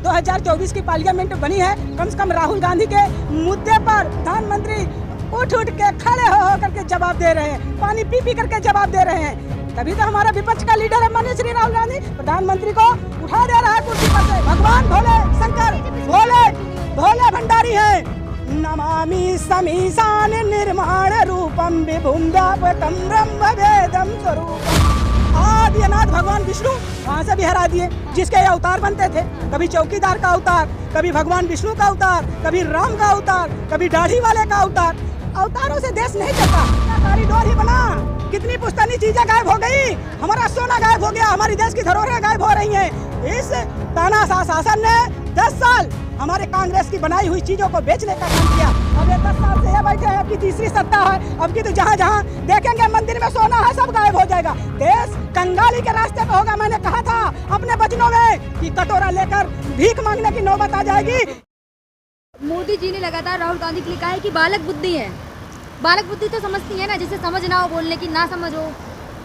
2024 की पार्लियामेंट बनी है, कम से कम राहुल गांधी के मुद्दे पर प्रधानमंत्री उठ के खड़े हो करके जवाब दे रहे हैं, पानी पी पी करके जवाब दे रहे हैं। तभी तो हमारा विपक्ष का लीडर है माननीय श्री राहुल गांधी प्रधानमंत्री को उठा दे रहा है कुर्सी पर से। भगवान भोले शंकर भोले भंडारी है। नमामि समीसान निर्माण रूपम विभुम व्यापकम ब्रह्म वेदम स्वरूपम। आदिनाथ भगवान विष्णु वहाँ से भी हरा दिए, जिसके अवतार बनते थे, कभी चौकीदार का अवतार, कभी भगवान विष्णु का अवतार, कभी राम का अवतार, कभी दाढ़ी वाले का अवतार। अवतारों से देश नहीं चलता। कॉरिडोर ही बना, कितनी पुश्तैनी चीजें गायब हो गई, हमारा सोना गायब हो गया, हमारी देश की धरोहरें गायब हो रही हैं। इस तानाशाह शासन ने 10 साल हमारे कांग्रेस की बनाई हुई चीजों को बेचने का काम किया। अब ये 10 साल से ये बैठे हैं, अब की तीसरी सत्ता है, अब की तो जहाँ जहाँ देखेंगे मंदिर में सोना है सब गायब हो जाएगा, देश कंगाली के रास्ते पे होगा। मैंने कहा था अपने वचनों में कि कटोरा लेकर भीख मांगने की नौबत आ जाएगी। मोदी जी ने लगातार राहुल गांधी के लिए कहा है कि बालक बुद्धि है। बालक बुद्धि तो समझती है ना, जिसे समझ ना हो बोलने की, ना समझ हो।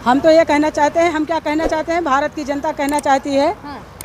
हम तो ये कहना चाहते हैं, हम क्या कहना चाहते हैं, भारत की जनता कहना चाहती है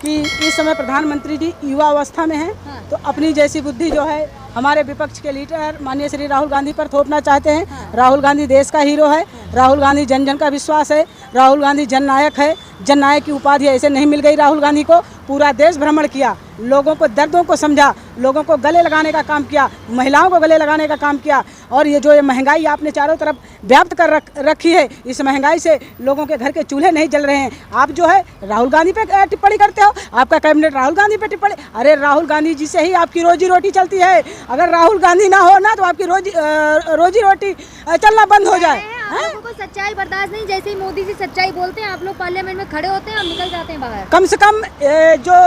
कि इस समय प्रधानमंत्री जी युवा अवस्था में हैं, तो अपनी जैसी बुद्धि जो है हमारे विपक्ष के लीडर माननीय श्री राहुल गांधी पर थोपना चाहते हैं। राहुल गांधी देश का हीरो है, राहुल गांधी जन जन का विश्वास है, राहुल गांधी जननायक है। जननायक की उपाधि ऐसे नहीं मिल गई राहुल गांधी को। पूरा देश भ्रमण किया, लोगों को दर्दों को समझा, लोगों को गले लगाने का काम किया, महिलाओं को गले लगाने का काम किया। और ये जो महंगाई आपने चारों तरफ व्याप्त कर रखी है, इस महंगाई से लोगों के घर के चूल्हे नहीं जल रहे हैं। आप जो है राहुल गांधी पे टिप्पणी करते हो, आपका कैबिनेट राहुल गांधी पे टिप्पणी। अरे राहुल गांधी जी से ही आपकी रोजी रोटी चलती है। अगर राहुल गांधी ना हो ना तो आपकी रोजी रोटी चलना बंद हो जाए। लोगों को सच्चाई बर्दाश्त नहीं, जैसे ही मोदी जी सच्चाई बोलते हैं आप लोग पार्लियामेंट में खड़े होते हैं और निकल जाते हैं बाहर। कम से कम जो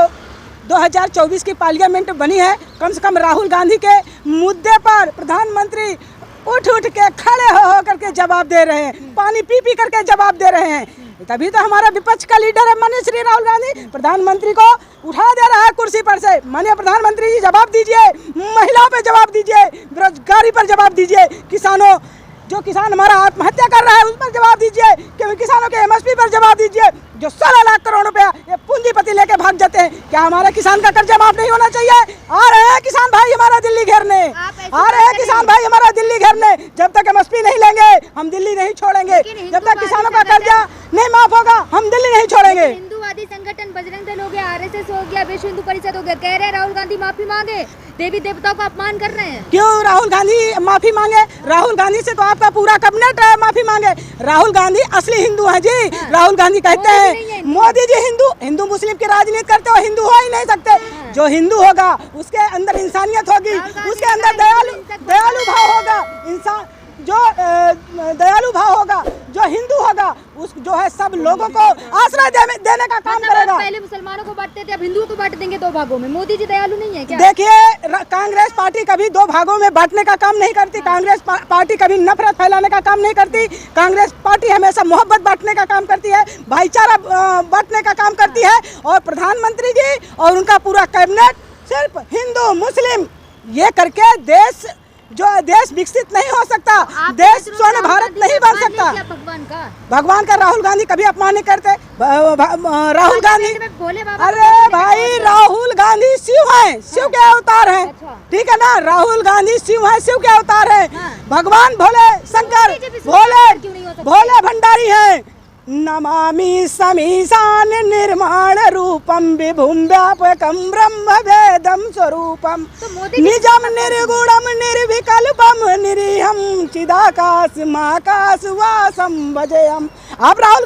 2024 की पार्लियामेंट बनी है, कम से कम राहुल गांधी के मुद्दे पर प्रधानमंत्री उठ के खड़े हो करके जवाब दे रहे हैं, पानी पी पी करके जवाब दे रहे हैं। तभी तो हमारा विपक्ष का लीडर है माननीय श्री राहुल गांधी प्रधानमंत्री को उठा दे रहा है कुर्सी पर से। माननीय प्रधानमंत्री जी जवाब दीजिए, महिलाओं पे जवाब दीजिए, बेरोजगारी पर जवाब दीजिए, किसानों जो किसान हमारा आत्महत्या कर रहा है उस पर जवाब दीजिए, क्योंकि किसानों के MSP पर जवाब दीजिए। जो 16 लाख करोड़ रुपया ये पूंजीपति लेके भाग जाते हैं, क्या हमारे किसान का कर्जा माफ नहीं होना चाहिए? आ रहे हैं किसान भाई हमारा दिल्ली घेरने, आ रहे हैं किसान भाई हमारा दिल्ली घेरने। जब तक MSP नहीं लेंगे हम दिल्ली नहीं छोड़ेंगे, जब तक किसानों का कर्जा नहीं माफ होगा हम दिल्ली नहीं छोड़ेंगे। हिंदूवादी संगठन बजरंग दल हो गया, RSS हो गया, विश्व हिंदू परिषद हो गया, कह रहे हैं राहुल गांधी माफी मांगे, देवी देवताओं का अपमान कर रहे हैं। क्यों राहुल गांधी माफी मांगे? राहुल गांधी से तो आपका पूरा कैबिनेट माफी मांगे। राहुल गांधी असली हिंदू है जी। राहुल गांधी कहते हैं मोदी जी हिंदू मुस्लिम की राजनीति करते हो, हिंदू हो ही नहीं सकते। जो हिंदू होगा उसके अंदर इंसानियत होगी, उसके अंदर दयालु भाव होगा, इंसान जो दयालु भाव होगा, जो हिंदू होगा उस जो है सब लोगों को आश्रय देने का काम करेगा। पहले मुसलमानों को बांटते थे, अब हिंदुओं को बांट देंगे 2 भागों में। मोदी जी दयालु नहीं है क्या? देखिए कांग्रेस पार्टी कभी 2 भागों में बांटने का काम नहीं करती। कांग्रेस पार्टी कभी नफरत फैलाने का काम नहीं करती। कांग्रेस पार्टी हमेशा मोहब्बत बांटने का काम करती है, भाईचारा बांटने का काम करती है। और प्रधानमंत्री जी और उनका पूरा कैबिनेट सिर्फ हिंदू मुस्लिम ये करके देश विकसित नहीं हो सकता, देश स्वर्ण भारत नहीं बन सकता। भगवान का राहुल गांधी कभी अपमान नहीं करते। राहुल गांधी, अरे भाई राहुल गांधी शिव है, शिव के अवतार हैं, ठीक है ना। राहुल गांधी शिव है, शिव के अवतार हैं। भगवान भोले शंकर भोले भंडारी हैं। नमामि समीसान निर्माण रूपम विभुम व्यापकम ब्रह्म वेदम स्वरूपम निजम निर्गुणम निर्विकल्पम निरीहम चिदाकाश माकाश वासम भजेयम। आप राहुल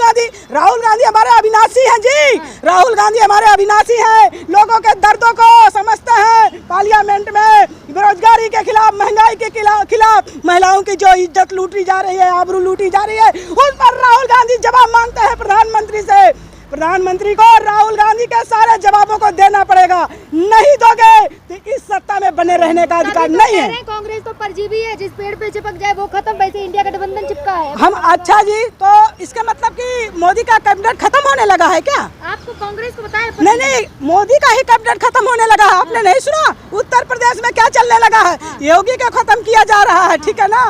गांधी हमारे अविनाशी हैं जी। राहुल गांधी हमारे अविनाशी हैं, लोगों के दर्दों को समझते हैं। पार्लियामेंट में बेरोजगारी के खिलाफ, महंगाई के खिलाफ, महिलाओं की जो इज्जत लूटी जा रही है, आबरू लूटी जा रही है, उस पर राहुल गांधी जवाब मांगते हैं प्रधानमंत्री से। प्रधानमंत्री को राहुल गांधी के सारे जवाबों को देना पड़ेगा। नहीं दोगे तो इस सत्ता सत्ता में बने रहने का अधिकार नहीं है। कांग्रेस तो परजीवी है, जिस पेड़ पे चिपक जाए वो खत्म, वैसे इंडिया गठबंधन चिपका है। हम अच्छा जी, तो इसका मतलब कि मोदी का कैबिनेट खत्म होने लगा है क्या? आपको कांग्रेस को बताया? नहीं, मोदी का ही कैबिनेट खत्म होने लगा है। आपने नहीं सुना उत्तर प्रदेश में क्या चलने लगा है? योगी को खत्म किया जा रहा है, ठीक है ना,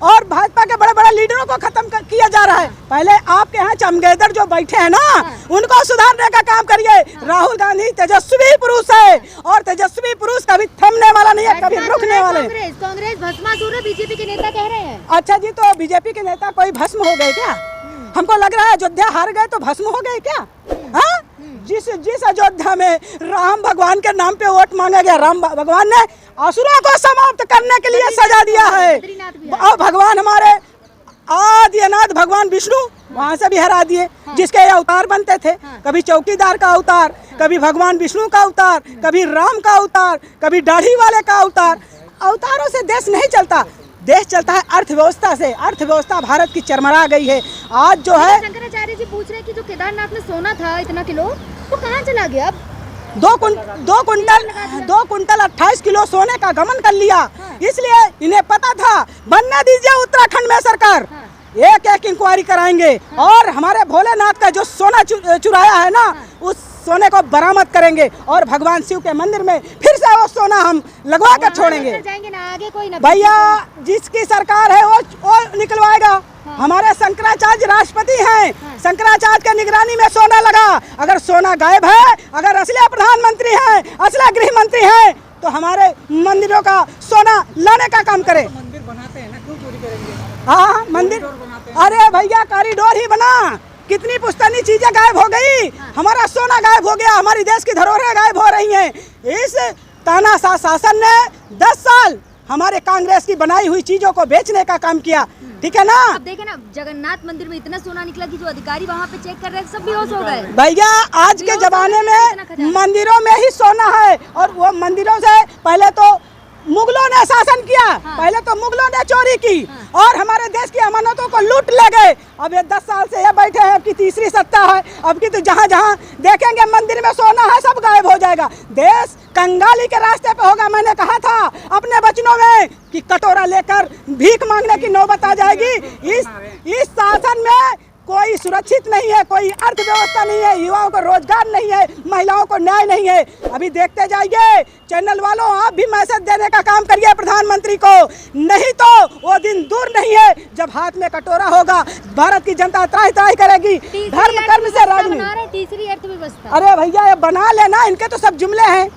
और भाजपा के बड़े बड़े लीडरों को खत्म किया जा रहा है। पहले आपके यहाँ चमगेदड़ जो बैठे हैं ना, उनको सुधारने का काम करिए। राहुल गांधी तेजस्वी पुरुष है, और तेजस्वी पुरुष कभी थमने वाला नहीं है, कभी रुकने वाले। कांग्रेस भस्मासुर है, बीजेपी के नेता कह रहे हैं। अच्छा जी, तो बीजेपी के नेता कोई भस्म हो गए क्या? हमको लग रहा है अयोध्या हार गए तो भस्म हो गए क्या? हाँ, जिस अयोध्या में राम भगवान के नाम पे वोट मांगा गया, राम भगवान ने असुरों को समाप्त करने के लिए सजा दिया है, और भगवान हमारे आदिनाथ भगवान विष्णु वहाँ से भी हरा दिए। जिसके अवतार बनते थे, कभी चौकीदार का अवतार, कभी भगवान विष्णु का अवतार, कभी राम का अवतार, कभी दाढ़ी वाले का अवतार। अवतारों से देश नहीं चलता, देश चलता है अर्थव्यवस्था से। अर्थव्यवस्था भारत की चरमरा गई है आज जो है। शंकराचार्य जी पूछ रहे हैं कि जो केदारनाथ में सोना था इतना किलो, वो कहाँ चला गया? अब 2 कुंटल 28 किलो सोने का गमन कर लिया। इसलिए इन्हें पता था, बनने दीजिए उत्तराखंड में सरकार, एक एक इंक्वायरी कराएंगे, और हमारे भोलेनाथ का जो सोना चुराया है ना, उस सोने को बरामद करेंगे, और भगवान शिव के मंदिर में फिर से वो सोना हम लगवा कर छोड़ेंगे। जाएंगे ना आगे कोई ना भैया, जिसकी सरकार है वो निकलवाएगा। हमारे शंकराचार्य राष्ट्रपति हैं, शंकराचार्य के निगरानी में सोना लगा। अगर सोना गायब है, अगर असली प्रधानमंत्री हैं, असली गृह मंत्री हैं, तो हमारे मंदिरों का सोना लाने का काम करे। मंदिर बनाते हैं ना, क्यों चोरी करेंगे? हाँ, मंदिर, अरे भैया कॉरिडोर ही बना, कितनी पुश्तैनी चीजें गायब हो गई, हमारा सोना गायब हो गया, हमारी देश की धरोहरें गायब हो रही हैं। इस तानाशाह शासन ने 10 साल हमारे कांग्रेस की बनाई हुई चीजों को बेचने का काम किया, ठीक है ना। अब देखे ना, जगन्नाथ मंदिर में इतना सोना निकला कि जो अधिकारी वहाँ पे चेक कर रहे थे सब बेहोश हो गए। भैया, आज के जमाने में मंदिरों में ही सोना है, और वो मंदिरों से पहले तो मुगलों ने शासन किया। पहले तो मुगलों ने चोरी की, और हमारे देश की अमानतों को लूट ले गए। अब ये 10 साल से ये बैठे हैं, अब की तीसरी सत्ता है, अब की तो जहाँ जहाँ देखेंगे मंदिर में सोना है सब गायब हो जाएगा। देश कंगाली के रास्ते पे होगा। मैंने कहा था अपने वचनों में कि कटोरा लेकर भीख मांगने की नौबत आ जाएगी। इस शासन में कोई सुरक्षित नहीं है, कोई अर्थव्यवस्था नहीं है, युवाओं को रोजगार नहीं है, महिलाओं को न्याय नहीं है। अभी देखते जाइए, चैनल वालों, आप भी मैसेज देने का काम करिए प्रधानमंत्री को, नहीं तो वो दिन दूर नहीं है जब हाथ में कटोरा होगा, भारत की जनता त्राही त्राही करेगी। धर्म कर्म से राजनीति, तीसरी अर्थव्यवस्था। अरे भैया, ये बना लेना, इनके तो सब जुमले हैं।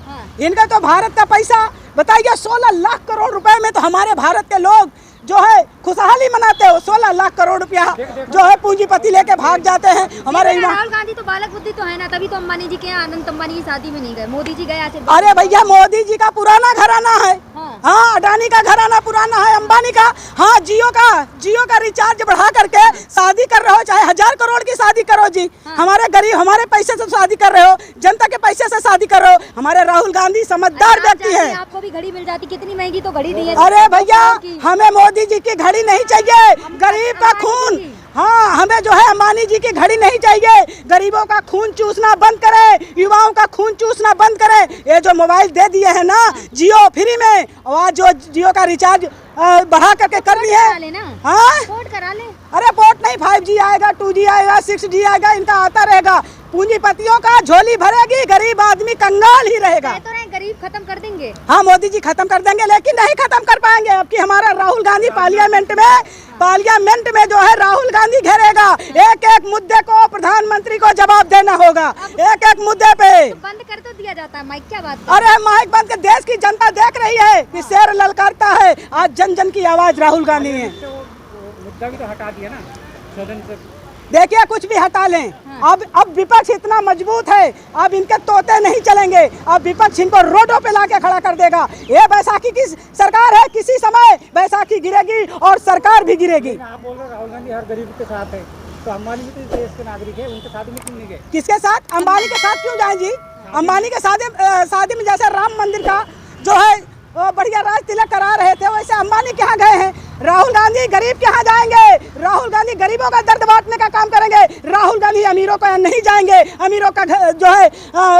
इनका तो भारत का पैसा बताइए, 16 लाख करोड़ रुपए में तो हमारे भारत के लोग जो है खुशहाली मनाते हो। 16 लाख करोड़ रुपया जो है पूंजीपति लेके भाग जाते हैं हमारे। राहुल गांधी तो बालक बुद्धि तो है ना, तभी तो अंबानी जी के यहाँ अनंत अंबानी की शादी में नहीं गए, मोदी जी गए। अरे भैया, मोदी जी का पुराना घराना है। हाँ, अडानी का घराना पुराना है, अंबानी का। हाँ, जियो का रिचार्ज बढ़ा करके शादी कर रहे हो, चाहे 1000 करोड़ की शादी करो जी। हमारे गरीब, हमारे पैसे से शादी कर रहे हो, जनता के पैसे से शादी कर रहे हो। हमारे राहुल गांधी समझदार व्यक्ति है। आपको भी घड़ी मिल जाती, कितनी महंगी तो घड़ी दी है। अरे भैया, हमें मोदी जी की घड़ी नहीं चाहिए, गरीब का खून। हाँ, हमें जो है अंबानी जी की घड़ी नहीं चाहिए। गरीबों का खून चूसना बंद करें, युवाओं का खून चूसना बंद करें। ये जो मोबाइल दे दिए हैं ना जियो फ्री में, और जो जियो का रिचार्ज बढ़ा करके कर ली है। हाँ, पोर्ट करा ले। अरे पोर्ट नहीं, 5G आएगा, 2G आएगा, 6G आएगा, इनका आता रहेगा। पूंजीपतियों का झोली भरेगी, गरीब आदमी कंगाल ही रहेगा। तो नहीं, गरीब खत्म कर देंगे। हाँ, मोदी जी खत्म कर देंगे, लेकिन नहीं खत्म कर पाएंगे। अब कि हमारा राहुल गांधी पार्लियामेंट में जो है राहुल गांधी घेरेगा। एक एक मुद्दे को प्रधानमंत्री को जवाब देना होगा, एक एक मुद्दे पे। तो बंद कर तो दिया जाता है माइक, क्या बात? अरे माइक बंद कर, देश की जनता देख रही है कि शेर ललकारता है। आज जन जन की आवाज राहुल गांधी है। मुद्दा भी तो हटा दिया ना सदन से। देखिए, कुछ भी हटा लें। अब विपक्ष इतना मजबूत है, अब इनके तोते नहीं चलेंगे। अब विपक्ष इनको रोडों पे लाके खड़ा कर देगा। ये बैसाखी की सरकार है, किसी समय बैसाखी गिरेगी और सरकार भी गिरेगी। आप बोल रहे राहुल गांधी हर गरीब के साथ है, तो अंबानी भी तो इस देश के नागरिक है, उनके शादी में क्यों नहीं गए? किसके साथ? अंबानी के साथ क्यों जाए जी? अंबानी के शादी में जैसे राम मंदिर का जो है बढ़िया राज तिलक करा रहे थे, वैसे अंबानी के यहाँ गए हैं। राहुल गांधी गरीब के यहाँ जाएंगे, राहुल गांधी गरीबों का दर्द बांटने का काम करेंगे। राहुल गांधी अमीरों का नहीं जाएंगे, अमीरों का जो है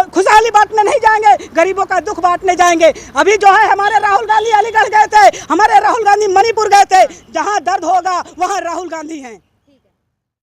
खुशहाली बांटने नहीं जाएंगे, गरीबों का दुख बांटने जाएंगे। अभी जो है हमारे राहुल गांधी अलीगढ़ गए थे, हमारे राहुल गांधी मणिपुर गए थे। जहाँ दर्द होगा वहाँ राहुल गांधी हैं।